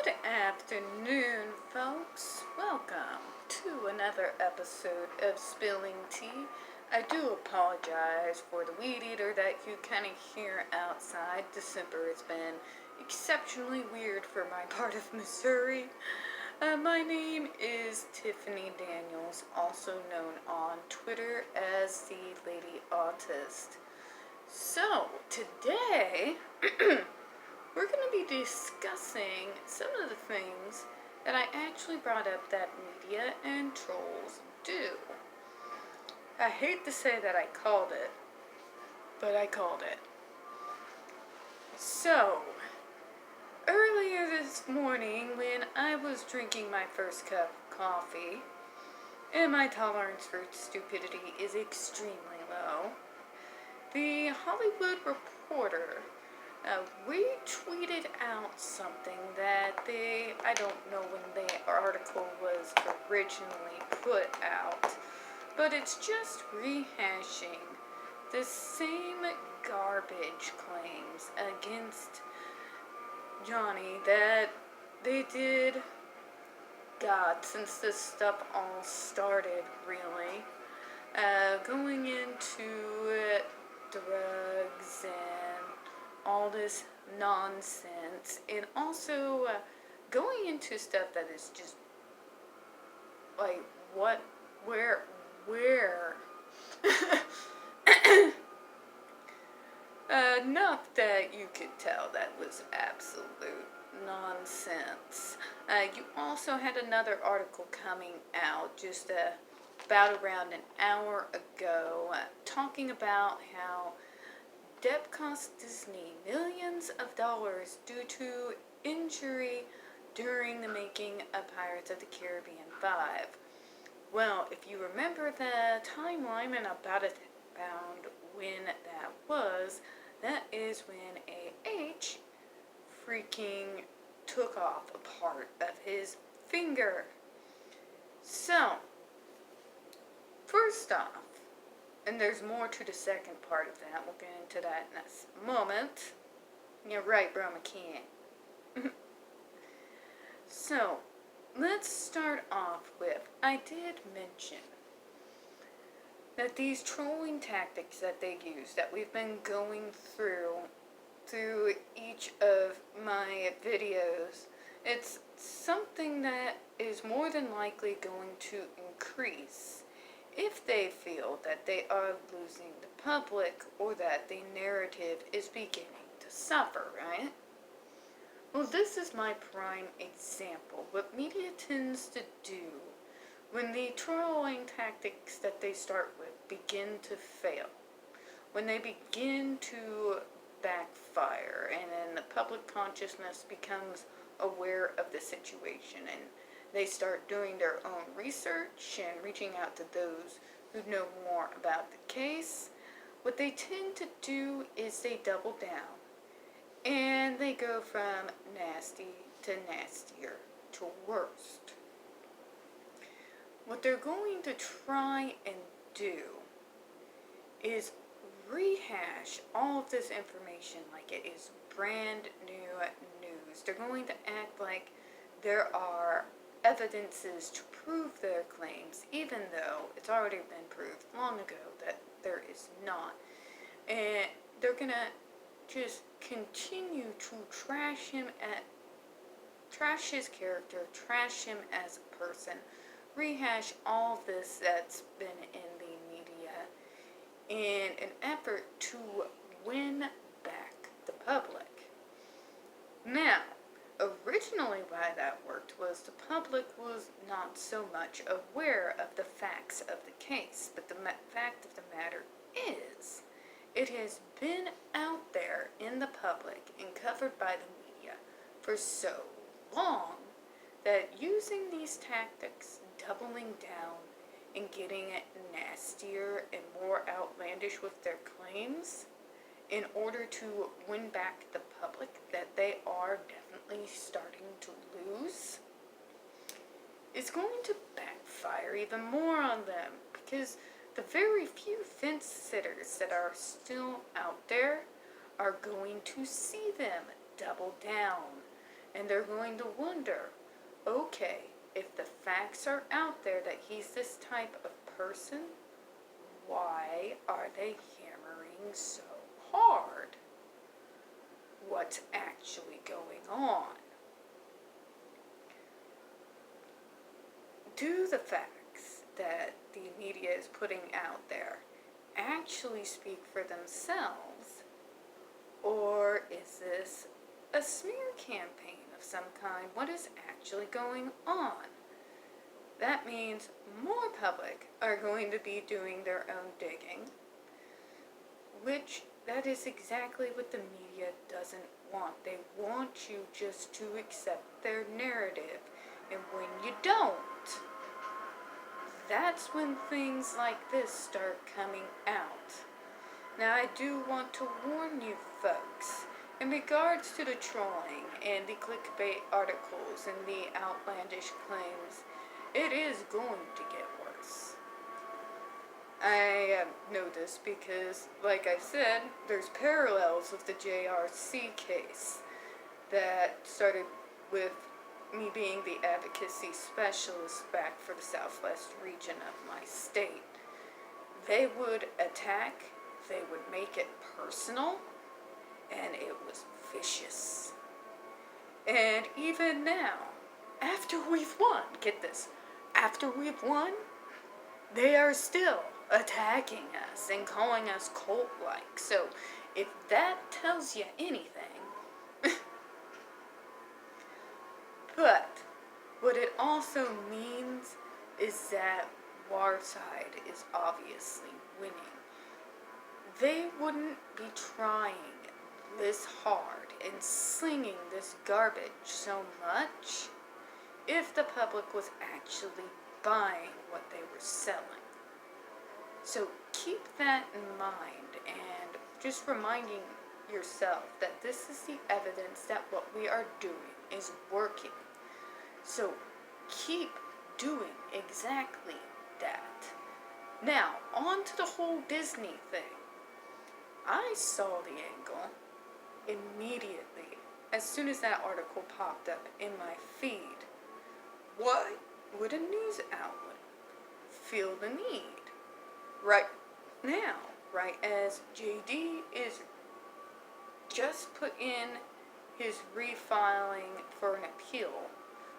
Good afternoon, folks. Welcome to another episode of Spilling Tea. I do apologize for the weed eater that you kind of hear outside. December has been exceptionally weird for my part of Missouri. My name is Tiffany Daniels, also known on Twitter as the Lady Autist. So, today, we're going to be discussing some of the things that I actually brought up that media and trolls do. I hate to say that I called it, but I called it. So, earlier this morning when I was drinking my first cup of coffee, and my tolerance for stupidity is extremely low, the Hollywood Reporter retweeted out something that I don't know when the article was originally put out, but it's just rehashing the same garbage claims against Johnny that they did, God, since this stuff all started, really, going into drugs and all this nonsense, and also going into stuff that is just like, what, where enough that you could tell that was absolute nonsense. You also had another article coming out just about around an hour ago, talking about how Depp cost Disney millions of dollars due to injury during the making of Pirates of the Caribbean 5. Well, if you remember the timeline and about when that was, that is when A.H. freaking took off a part of his finger. So, first off, and there's more to the second part of that. We'll get into that in a moment. You're right, bro, McKean. So, let's start off with, I did mention that these trolling tactics that they use, that we've been going through each of my videos, it's something that is more than likely going to increase if they feel that they are losing the public or that the narrative is beginning to suffer, right? Well, this is my prime example. What media tends to do when the trolling tactics that they start with begin to fail, when they begin to backfire, and then the public consciousness becomes aware of the situation, and they start doing their own research and reaching out to those who know more about the case, what they tend to do is they double down. And they go from nasty to nastier to worst. What they're going to try and do is rehash all of this information like it is brand new news. They're going to act like there are evidences to prove their claims, even though it's already been proved long ago that there is not. And they're going to just continue to trash his character, trash him as a person, rehash all of this that's been in the media in an effort to win back the public. Now, originally why that worked was the public was not so much aware of the facts of the case, but the fact of the matter is, it has been out there in the public and covered by the media for so long that using these tactics, doubling down and getting nastier and more outlandish with their claims in order to win back the public that they are definitely starting to lose, is going to backfire even more on them, because the very few fence sitters that are still out there are going to see them double down, And they're going to wonder, okay, if the facts are out there that he's this type of person, why are they hammering so hard? What's actually going on? Do the facts that the media is putting out there actually speak for themselves? Or is this a smear campaign of some kind? What is actually going on? That means more public are going to be doing their own digging, which that is exactly what the media doesn't want. They want you just to accept their narrative. And when you don't, that's when things like this start coming out. Now, I do want to warn you folks, in regards to the trolling and the clickbait articles and the outlandish claims, it is going to get worse. I know this because, like I said, there's parallels with the JRC case that started with me being the advocacy specialist back for the Southwest region of my state. They would attack, they would make it personal, and it was vicious. And even now, after we've won, get this, after we've won, they are still attacking us and calling us cult-like. So if that tells you anything, but what it also means is that Warside is obviously winning. They wouldn't be trying this hard and slinging this garbage so much if the public was actually buying what they were selling. So keep that in mind and just reminding yourself that this is the evidence that what we are doing is working. So keep doing exactly that. Now, on to the whole Disney thing. I saw the angle immediately as soon as that article popped up in my feed. Why would a news outlet feel the need right now, right as JD is just put in his refiling for an appeal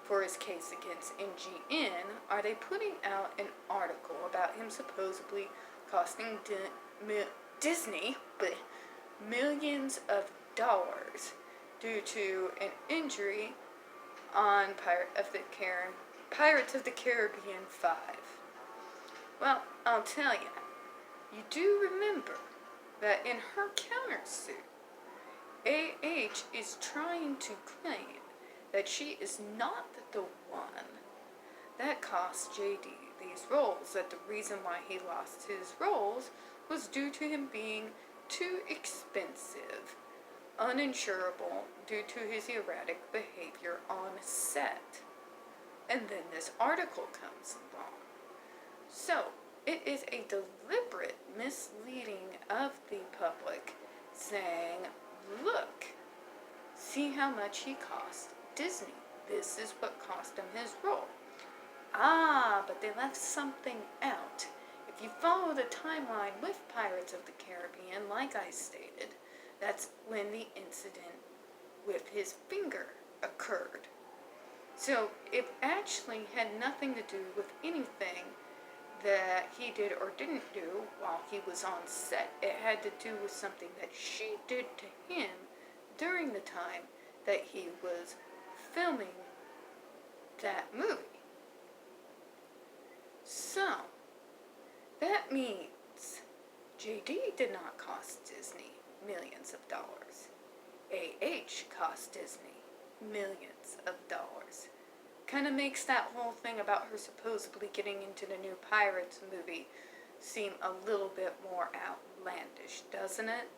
for his case against MGM, are they putting out an article about him supposedly costing Disney millions of dollars due to an injury on Pirates of the Caribbean 5? Well, I'll tell you, you do remember that in her countersuit, AH is trying to claim that she is not the one that cost JD these roles, that the reason why he lost his roles was due to him being too expensive, uninsurable due to his erratic behavior on set. And then this article comes along. So, it is a deliberate misleading of the public, saying, look, see how much he cost Disney. This is what cost him his role. But they left something out. If you follow the timeline with Pirates of the Caribbean, like I stated, that's when the incident with his finger occurred. So it actually had nothing to do with anything that he did or didn't do while he was on set. It had to do with something that she did to him during the time that he was filming that movie. So, that means JD did not cost Disney millions of dollars. AH cost Disney millions of dollars. Kind of makes that whole thing about her supposedly getting into the new Pirates movie seem a little bit more outlandish, doesn't it?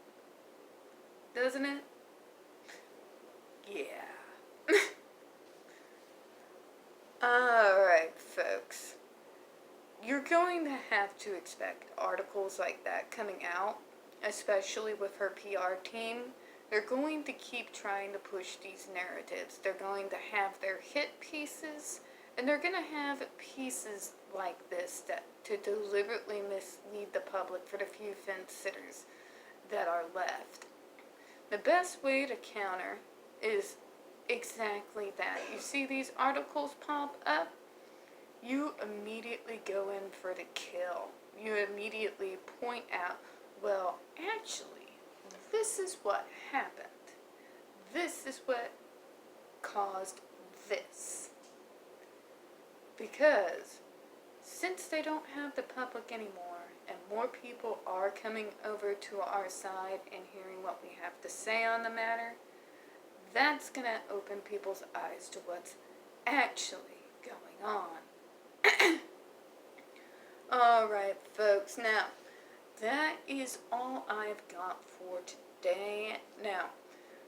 Doesn't it? Yeah. Alright, folks. You're going to have to expect articles like that coming out, especially with her PR team They're going to keep trying to push these narratives. They're going to have their hit pieces, and they're going to have pieces like this that to deliberately mislead the public for the few fence sitters that are left. The best way to counter is exactly that. You see these articles pop up, you immediately go in for the kill. You immediately point out, well, actually, this is what happened. This is what caused this. Because since they don't have the public anymore, and more people are coming over to our side and hearing what we have to say on the matter, that's going to open people's eyes to what's actually going on. Alright, folks, now, that is all I've got for today. Now,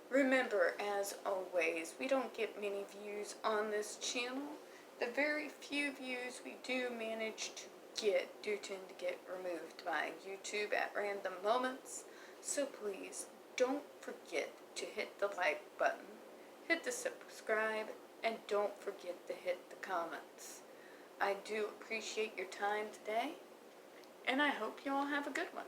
remember, as always, we don't get many views on this channel. The very few views we do manage to get do tend to get removed by YouTube at random moments. So please, don't forget to hit the like button, hit the subscribe, and don't forget to hit the comments. I do appreciate your time today, and I hope you all have a good one.